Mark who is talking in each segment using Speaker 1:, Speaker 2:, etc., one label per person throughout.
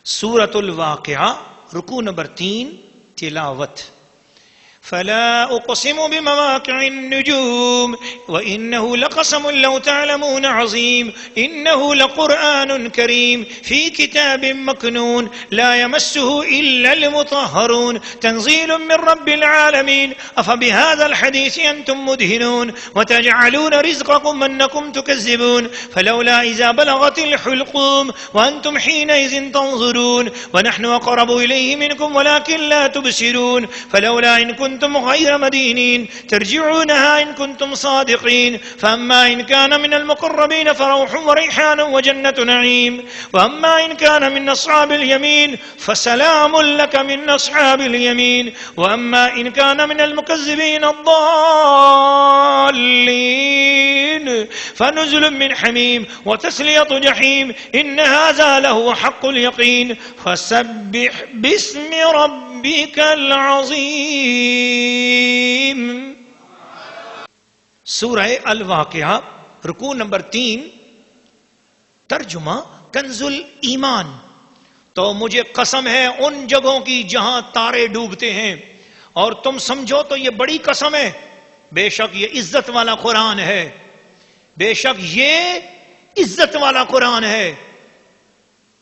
Speaker 1: سورۃ الواقعہ رکوع نمبر 3 تلاوت. فلا اقسم بمواقع النجوم وانه لقسم لو تعلمون عظيم انه لقرآن كريم في كتاب مكنون لا يمسه الا المطهرون تنزيل من رب العالمين افبهذا الحديث انتم مدهنون وتجعلون رزقكم انكم تكذبون فلولا اذا بلغت الحلقوم وانتم حينئذ تنظرون ونحن اقرب اليه منكم ولكن لا تبصرون فلولا ان كنتم غير مدينين ترجعونها إن كنتم صادقين فأما إن كان من المقربين فروح وريحان وجنة نعيم وأما إن كان من أصحاب اليمين فسلام لك من أصحاب اليمين وأما إن كان من المكذبين الضالين فنزل من حميم وتسلية جحيم إن هذا لهو حق اليقين فسبح باسم ربك العظيم. سورہ الواقعہ رکوع نمبر 3 ترجمہ کنز الایمان. تو مجھے قسم ہے ان جگہوں کی جہاں تارے ڈوبتے ہیں اور تم سمجھو تو یہ بڑی قسم ہے. بے شک یہ عزت والا قرآن ہے، بے شک یہ عزت والا قرآن ہے،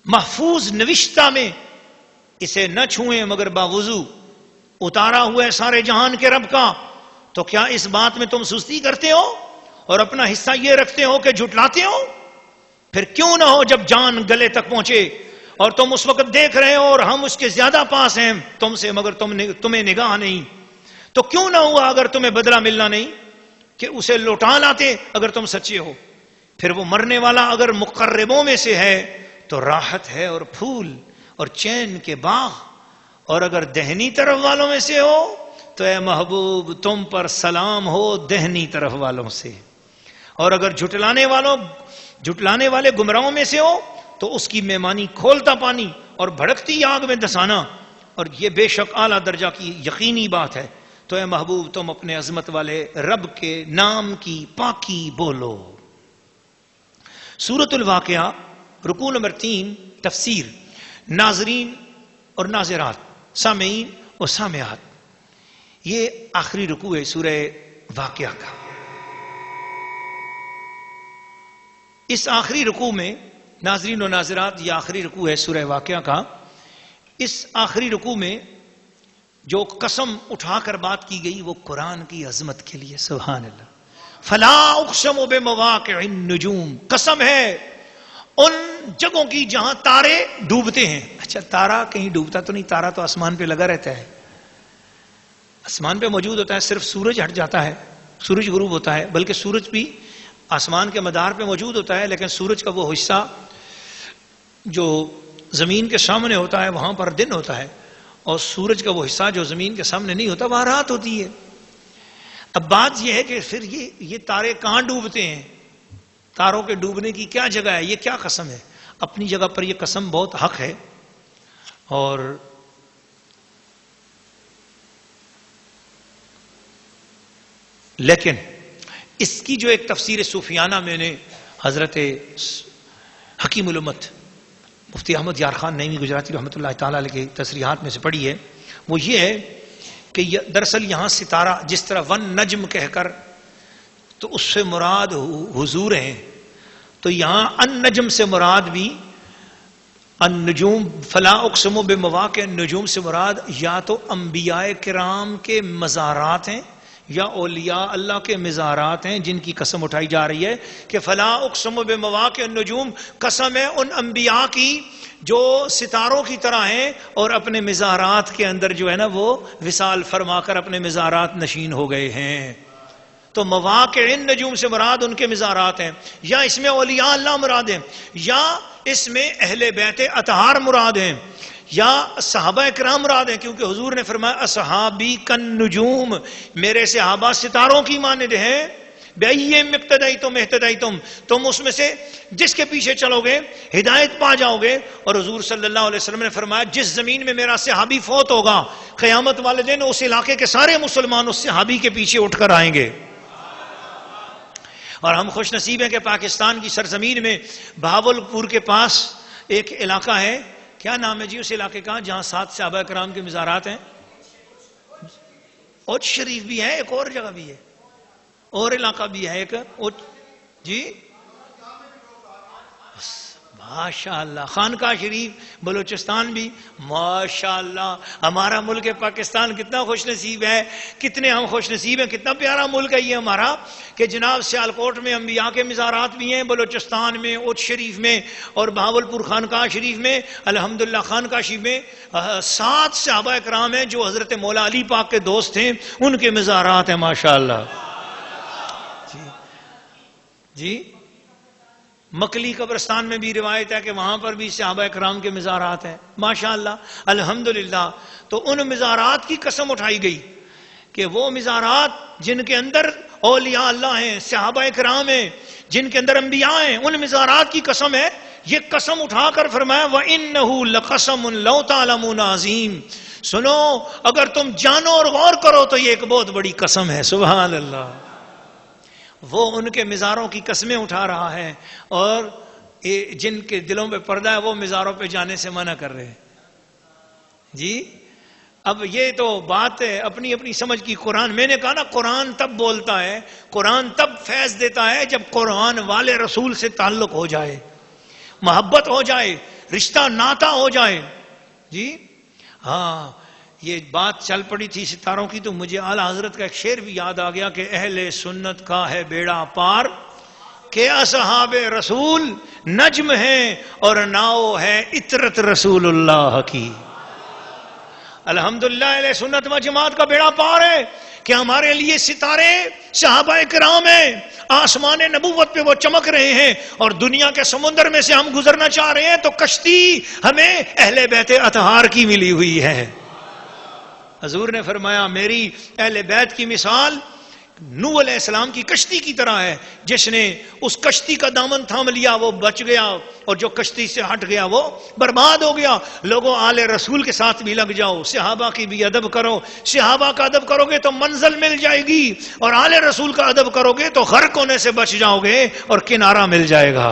Speaker 1: محفوظ نوشتہ میں، اسے نہ چھوئیں مگر باوضو، اتارا ہوا ہے سارے جہان کے رب کا. تو کیا اس بات میں تم سستی کرتے ہو اور اپنا حصہ یہ رکھتے ہو کہ جھٹلاتے ہو؟ پھر کیوں نہ ہو جب جان گلے تک پہنچے اور تم اس وقت دیکھ رہے ہو اور ہم اس کے زیادہ پاس ہیں تم سے مگر تمہیں نگاہ نہیں. تو کیوں نہ ہوا اگر تمہیں بدلہ ملنا نہیں کہ اسے لوٹا لاتے اگر تم سچے ہو. پھر وہ مرنے والا اگر مقربوں میں سے ہے تو راحت ہے اور پھول اور چین کے باغ، اور اگر دہنی طرف والوں میں سے ہو تو اے محبوب تم پر سلام ہو دہنی طرف والوں سے، اور اگر جھٹلانے والے گمراہوں میں سے ہو تو اس کی مہمانی کھولتا پانی اور بھڑکتی آگ میں دسانا، اور یہ بے شک اعلیٰ درجہ کی یقینی بات ہے. تو اے محبوب تم اپنے عظمت والے رب کے نام کی پاکی بولو. سورۃ الواقعہ رکوع نمبر 3 تفسیر. ناظرین اور ناظرات، سامعین اور سامعات، یہ آخری رکوع ہے سورہ واقعہ کا. اس آخری رکوع میں ناظرین و ناظرات، یہ آخری رکوع ہے سورہ واقعہ کا. اس آخری رکوع میں جو قسم اٹھا کر بات کی گئی وہ قرآن کی عظمت کے لیے. سبحان اللہ. فلا اقسم بمواقع النجوم، قسم ہے ان جگہوں کی جہاں تارے ڈوبتے ہیں. اچھا تارا کہیں ڈوبتا تو نہیں، تارا تو آسمان پہ لگا رہتا ہے، آسمان پہ موجود ہوتا ہے. صرف سورج ہٹ جاتا ہے، سورج غروب ہوتا ہے، بلکہ سورج بھی آسمان کے مدار پہ موجود ہوتا ہے، لیکن سورج کا وہ حصہ جو زمین کے سامنے ہوتا ہے وہاں پر دن ہوتا ہے، اور سورج کا وہ حصہ جو زمین کے سامنے نہیں ہوتا وہاں رات ہوتی ہے. اب بات یہ ہے کہ پھر یہ تارے کہاں ڈوبتے ہیں، تاروں کے ڈوبنے کی کیا جگہ ہے، یہ کیا قسم ہے؟ اپنی جگہ پر یہ قسم بہت حق ہے، اور لیکن اس کی جو ایک تفسیر صوفیانہ میں نے حضرت حکیم الامت مفتی احمد یار خان نعیمی گجراتی رحمۃ اللہ تعالی علیہ کی تصریحات میں سے پڑھی ہے، وہ یہ ہے کہ دراصل یہاں ستارہ جس طرح ون نجم کہہ کر تو اس سے مراد حضور ہیں، تو یہاں ان نجم سے مراد بھی النجوم. فلا اقسم بمواقع النجوم سے مراد یا تو انبیاء کرام کے مزارات ہیں یا اولیاء اللہ کے مزارات ہیں جن کی قسم اٹھائی جا رہی ہے کہ فلا اقسم بمواقع النجوم، قسم ہے ان انبیاء کی جو ستاروں کی طرح ہیں اور اپنے مزارات کے اندر جو ہے نا وہ وصال فرما کر اپنے مزارات نشین ہو گئے ہیں. تو مواقع النجوم سے مراد ان کے مزارات ہیں، یا اس میں اولیاء اللہ مراد ہیں، یا اس میں اہل بیت اطہار مراد ہیں، یا صحابہ کرام مراد ہیں، کیونکہ حضور نے فرمایا اصحابی کالنجوم، میرے صحابہ ستاروں کی مانند ہیں. بأیہم اقتدیتم اہتدیتم، تم اس میں سے جس کے پیچھے چلو گے ہدایت پا جاؤ گے. اور حضور صلی اللہ علیہ وسلم نے فرمایا جس زمین میں میرا صحابی فوت ہوگا قیامت والے دن اس علاقے کے سارے مسلمان اس صحابی کے پیچھے اٹھ کر آئیں گے. اور ہم خوش نصیب ہیں کہ پاکستان کی سرزمین میں بہاولپور کے پاس ایک علاقہ ہے کیا نام ہے جی اس علاقے کا جہاں 7 صحابہ کرام کے مزارات ہیں؟ اوچ شریف بھی ہے، ایک اور جگہ بھی ہے، اور علاقہ بھی ہے ایک جی ماشاء اللہ، خانقاہ شریف بلوچستان بھی ماشاء اللہ۔ ہمارا ملک پاکستان کتنا خوش نصیب ہے، کتنے ہم خوش نصیب ہیں، کتنا پیارا ملک ہے یہ ہمارا کہ جناب سیالکوٹ میں انبیاء کے مزارات بھی ہیں، بلوچستان میں اوچ شریف میں، اور بہاولپور خانقاہ شریف میں الحمدللہ خانقاہ شریف میں 7 صحابہ کرام ہیں جو حضرت مولا علی پاک کے دوست ہیں، ان کے مزارات ہیں ماشاء اللہ جی۔ مکلی قبرستان میں بھی روایت ہے کہ وہاں پر بھی صحابہ کرام کے مزارات ہیں ماشاءاللہ الحمدللہ۔ تو ان مزارات کی قسم اٹھائی گئی کہ وہ مزارات جن کے اندر اولیاء اللہ ہیں، صحابہ کرام ہیں، جن کے اندر انبیاء ہیں، ان مزارات کی قسم ہے۔ یہ قسم اٹھا کر فرمایا وَإِنَّهُ لَقَسَمٌ لَوْ تَعْلَمُونَ عَظِيمٌ، سنو اگر تم جانو اور غور کرو تو یہ ایک بہت بڑی قسم ہے۔ سبحان اللہ۔ وہ ان کے مزاروں کی قسمیں اٹھا رہا ہے، اور جن کے دلوں پہ پردہ ہے وہ مزاروں پہ جانے سے منع کر رہے ہیں جی۔ اب یہ تو بات ہے اپنی اپنی سمجھ کی۔ قرآن، میں نے کہا نا قرآن تب بولتا ہے، قرآن تب فیض دیتا ہے جب قرآن والے رسول سے تعلق ہو جائے، محبت ہو جائے، رشتہ ناتا ہو جائے جی۔ ہاں یہ بات چل پڑی تھی ستاروں کی تو مجھے اعلیٰ حضرت کا ایک شعر بھی یاد آ گیا کہ اہل سنت کا ہے بیڑا پار کہ اصحاب رسول نجم ہیں اور ناؤ ہے عطرت رسول اللہ کی۔ الحمدللہ اہل سنت و جماعت کا بیڑا پار ہے کہ ہمارے لیے ستارے صحابہ کرام ہیں، آسمان نبوت پہ وہ چمک رہے ہیں، اور دنیا کے سمندر میں سے ہم گزرنا چاہ رہے ہیں تو کشتی ہمیں اہل بیت اطہار کی ملی ہوئی ہے۔ حضور نے فرمایا میری اہل بیت کی مثال نوح علیہ السلام کی کشتی کی طرح ہے، جس نے اس کشتی کا دامن تھام لیا وہ بچ گیا، اور جو کشتی سے ہٹ گیا وہ برباد ہو گیا۔ لوگوں آل رسول کے ساتھ بھی لگ جاؤ، صحابہ کی بھی ادب کرو، صحابہ کا ادب کرو گے تو منزل مل جائے گی، اور آل رسول کا ادب کرو گے تو غرق ہونے سے بچ جاؤ گے اور کنارہ مل جائے گا۔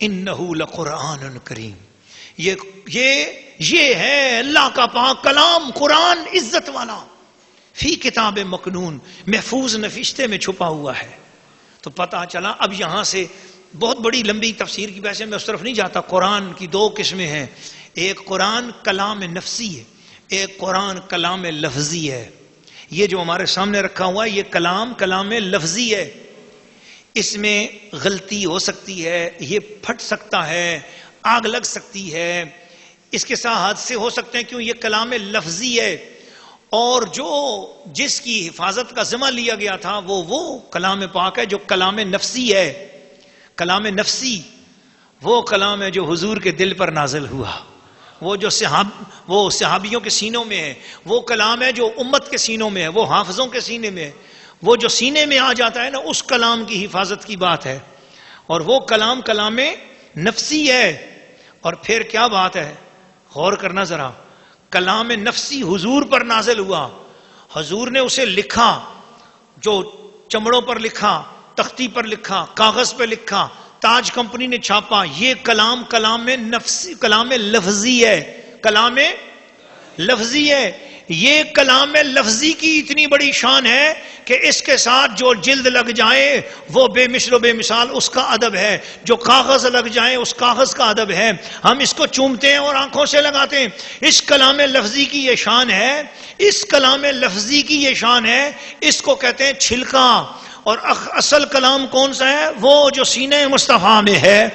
Speaker 1: انہ لقرآن کریم، یہ ہے اللہ کا پاک کلام، قرآن عزت والا، فی کتاب مکنون، محفوظ نفیشتے میں چھپا ہوا ہے۔ تو پتہ چلا اب یہاں سے بہت بڑی لمبی تفسیر کی وجہ سے میں اس طرف نہیں جاتا۔ قرآن کی 2 قسمیں ہیں، ایک قرآن کلام نفسی ہے، ایک قرآن کلام لفظی ہے۔ یہ جو ہمارے سامنے رکھا ہوا ہے یہ کلام لفظی ہے، اس میں غلطی ہو سکتی ہے، یہ پھٹ سکتا ہے، آگ لگ سکتی ہے، اس کے ساتھ حادثے ہو سکتے ہیں، کیوں یہ کلام لفظی ہے۔ اور جس کی حفاظت کا ذمہ لیا گیا تھا وہ کلام پاک ہے جو کلام نفسی ہے۔ کلام نفسی وہ کلام ہے جو حضور کے دل پر نازل ہوا، وہ صحابیوں کے سینوں میں ہے، وہ کلام ہے جو امت کے سینوں میں ہے، وہ حافظوں کے سینے میں ہے، وہ جو سینے میں آ جاتا ہے نا اس کلام کی حفاظت کی بات ہے، اور وہ کلام نفسی ہے۔ اور پھر کیا بات ہے، غور کرنا ذرا، کلام نفسی حضور پر نازل ہوا، حضور نے اسے لکھا، جو چمڑوں پر لکھا، تختی پر لکھا، کاغذ پہ لکھا، تاج کمپنی نے چھاپا، یہ کلام لفظی ہے، کلام لفظی ہے۔ یہ کلام لفظی کی اتنی بڑی شان ہے کہ اس کے ساتھ جو جلد لگ جائے وہ بے مثل و بے مثال اس کا ادب ہے، جو کاغذ لگ جائے اس کاغذ کا ادب ہے، ہم اس کو چومتے ہیں اور آنکھوں سے لگاتے ہیں۔ اس کلام لفظی کی یہ شان ہے، اس کلام لفظی کی یہ شان ہے، اس کو کہتے ہیں چھلکا۔ اور اصل کلام کون سا ہے؟ وہ جو سینہ مصطفیٰ میں ہے۔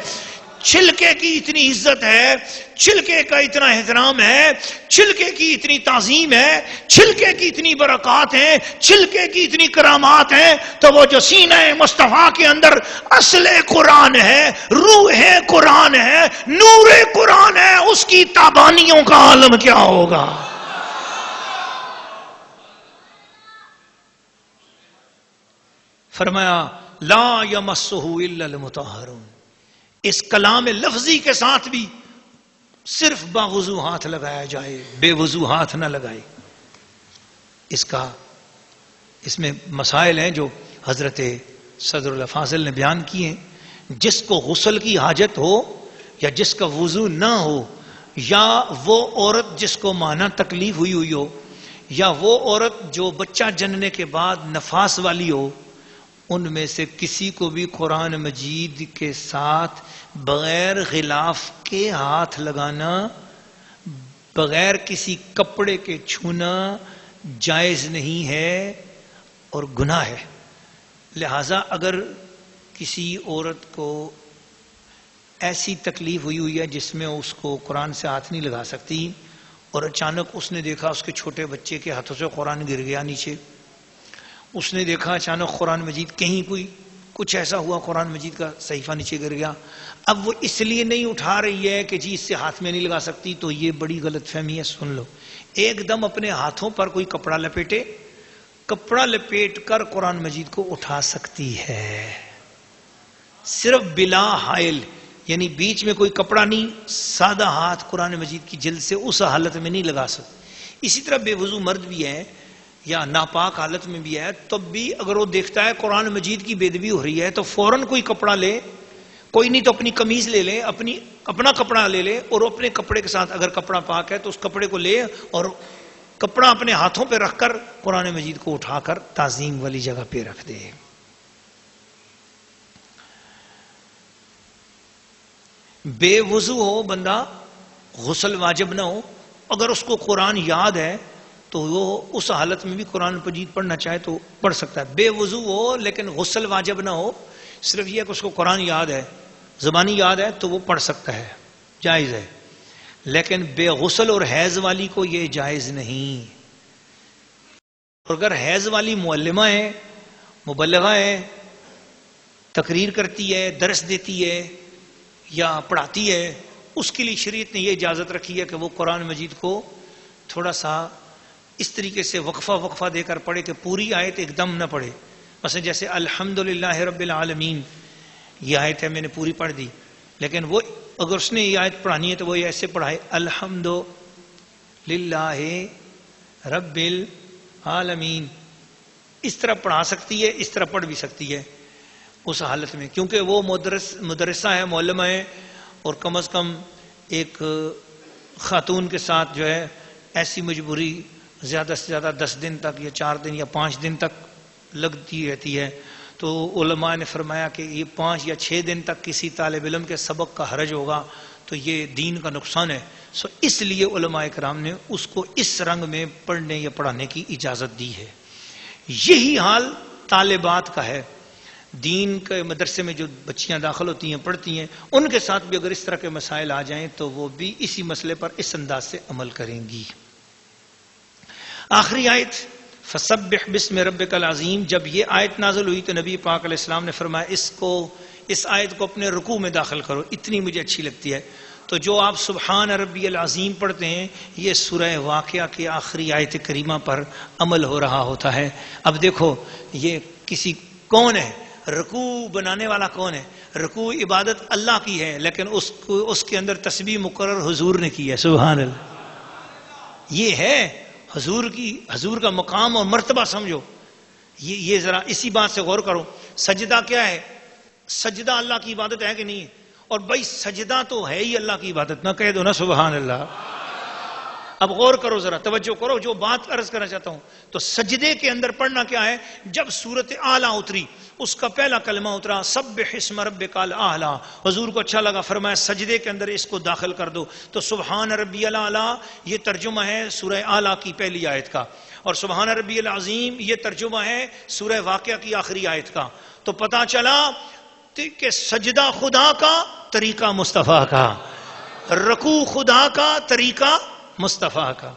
Speaker 1: چھلکے کی اتنی عزت ہے، چھلکے کا اتنا احترام ہے، چھلکے کی اتنی تعظیم ہے، چھلکے کی اتنی برکات ہیں، چھلکے کی اتنی کرامات ہیں، تو وہ جو سینہ مصطفیٰ کے اندر اصل قرآن ہے، روح قرآن ہے، نور قرآن ہے، اس کی تابانیوں کا عالم کیا ہوگا؟ فرمایا لا یمسہ الا المطہرون۔ اس کلام لفظی کے ساتھ بھی صرف باوضو ہاتھ لگایا جائے، بے وضو ہاتھ نہ لگائے۔ اس میں مسائل ہیں جو حضرت صدر الفاضل نے بیان کیے ہیں۔ جس کو غسل کی حاجت ہو یا جس کا وضو نہ ہو، یا وہ عورت جس کو مانا تکلیف ہوئی ہو، یا وہ عورت جو بچہ جننے کے بعد نفاس والی ہو، ان میں سے کسی کو بھی قرآن مجید کے ساتھ بغیر غلاف کے ہاتھ لگانا، بغیر کسی کپڑے کے چھونا جائز نہیں ہے اور گناہ ہے۔ لہذا اگر کسی عورت کو ایسی تکلیف ہوئی ہے جس میں اس کو قرآن سے ہاتھ نہیں لگا سکتی، اور اچانک اس نے دیکھا اس کے چھوٹے بچے کے ہاتھوں سے قرآن گر گیا نیچے، اس نے دیکھا اچانک قرآن مجید کہیں کچھ ایسا ہوا، قرآن مجید کا صحیفہ نیچے گر گیا، اب وہ اس لیے نہیں اٹھا رہی ہے کہ جی اس سے ہاتھ میں نہیں لگا سکتی، تو یہ بڑی غلط فہمی ہے۔ سن لو، ایک دم اپنے ہاتھوں پر کوئی کپڑا لپیٹے، کپڑا لپیٹ کر قرآن مجید کو اٹھا سکتی ہے، صرف بلا حائل، یعنی بیچ میں کوئی کپڑا نہیں، سادہ ہاتھ قرآن مجید کی جلد سے اس حالت میں نہیں لگا سکتی۔ اسی طرح بے وضو مرد بھی ہے یا ناپاک حالت میں بھی ہے، تب بھی اگر وہ دیکھتا ہے قرآن مجید کی بے ادبی ہو رہی ہے تو فوراً کوئی کپڑا لے، کوئی نہیں تو اپنی قمیض لے لے، اپنا کپڑا لے لے، اور اپنے کپڑے کے ساتھ اگر کپڑا پاک ہے تو اس کپڑے کو لے اور کپڑا اپنے ہاتھوں پہ رکھ کر قرآن مجید کو اٹھا کر تعظیم والی جگہ پہ رکھ دے۔ بے وضو ہو بندہ، غسل واجب نہ ہو، اگر اس کو قرآن یاد ہے تو وہ اس حالت میں بھی قرآن مجید پڑھنا چاہے تو پڑھ سکتا ہے۔ بے وضو ہو لیکن غسل واجب نہ ہو، صرف یہ کہ اس کو قرآن یاد ہے، زبانی یاد ہے، تو وہ پڑھ سکتا ہے، جائز ہے۔ لیکن بے غسل اور حیض والی کو یہ جائز نہیں۔ اگر حیض والی معلمہ ہے، مبلغہ ہے، تقریر کرتی ہے، درس دیتی ہے یا پڑھاتی ہے، اس کے لیے شریعت نے یہ اجازت رکھی ہے کہ وہ قرآن مجید کو تھوڑا سا اس طریقے سے وقفہ دے کر پڑھے کہ پوری آیت ایک دم نہ پڑھے۔ مثلا جیسے الحمدللہ رب العالمین، یہ آیت ہے میں نے پوری پڑھ دی، لیکن وہ اگر اس نے یہ آیت پڑھانی ہے تو وہ ایسے پڑھائے الحمدللہ رب العالمین، اس طرح پڑھا سکتی ہے، اس طرح پڑھ بھی سکتی ہے اس حالت میں، کیونکہ وہ مدرسہ ہے، معلمہ ہے، اور کم از کم ایک خاتون کے ساتھ جو ہے ایسی مجبوری زیادہ سے زیادہ 10 دن تک یا 4 دن یا 5 دن تک لگتی رہتی ہے، تو علماء نے فرمایا کہ یہ 5 یا 6 دن تک کسی طالب علم کے سبق کا حرج ہوگا تو یہ دین کا نقصان ہے، اس لیے علماء کرام نے اس کو اس رنگ میں پڑھنے یا پڑھانے کی اجازت دی ہے۔ یہی حال طالبات کا ہے، دین کے مدرسے میں جو بچیاں داخل ہوتی ہیں پڑھتی ہیں، ان کے ساتھ بھی اگر اس طرح کے مسائل آ جائیں تو وہ بھی اسی مسئلے پر اس انداز سے عمل کریں گی۔ آخری آیت فسبح بسم ربک العظیم، جب یہ آیت نازل ہوئی تو نبی پاک علیہ السلام نے فرمایا اس آیت کو اپنے رکوع میں داخل کرو، اتنی مجھے اچھی لگتی ہے۔ تو جو آپ سبحان ربی العظیم پڑھتے ہیں، یہ سورہ واقعہ کی آخری آیت کریمہ پر عمل ہو رہا ہوتا ہے۔ اب دیکھو یہ کون ہے، رکوع بنانے والا کون ہے؟ رکوع عبادت اللہ کی ہے، لیکن اس کے اندر تسبیح مقرر حضور نے کی ہے، سبحان اللہ۔ یہ ہے حضور کا مقام اور مرتبہ، سمجھو یہ ذرا اسی بات سے غور کرو۔ سجدہ کیا ہے؟ سجدہ اللہ کی عبادت ہے کہ نہیں ہے؟ اور بھائی سجدہ تو ہے ہی اللہ کی عبادت، نہ کہہ دو نا سبحان اللہ۔ اب غور کرو، ذرا توجہ کرو جو بات عرض کرنا چاہتا ہوں۔ تو سجدے کے اندر پڑھنا کیا ہے؟ جب سورت اعلیٰ اتری، اس کا پہلا کلمہ اترا سبح اسم ربک الاعلیٰ، حضور کو اچھا لگا، فرمایا سجدے کے اندر اس کو داخل کر دو۔ تو سبحان ربی الاعلیٰ یہ ترجمہ ہے سورہ اعلیٰ کی پہلی آیت کا، اور سبحان ربی العظیم یہ ترجمہ ہے سورہ واقعہ کی آخری آیت کا۔ تو پتا چلا کہ سجدہ خدا کا، طریقہ مصطفیٰ کا، رکوع خدا کا، طریقہ مصطفیٰ کا۔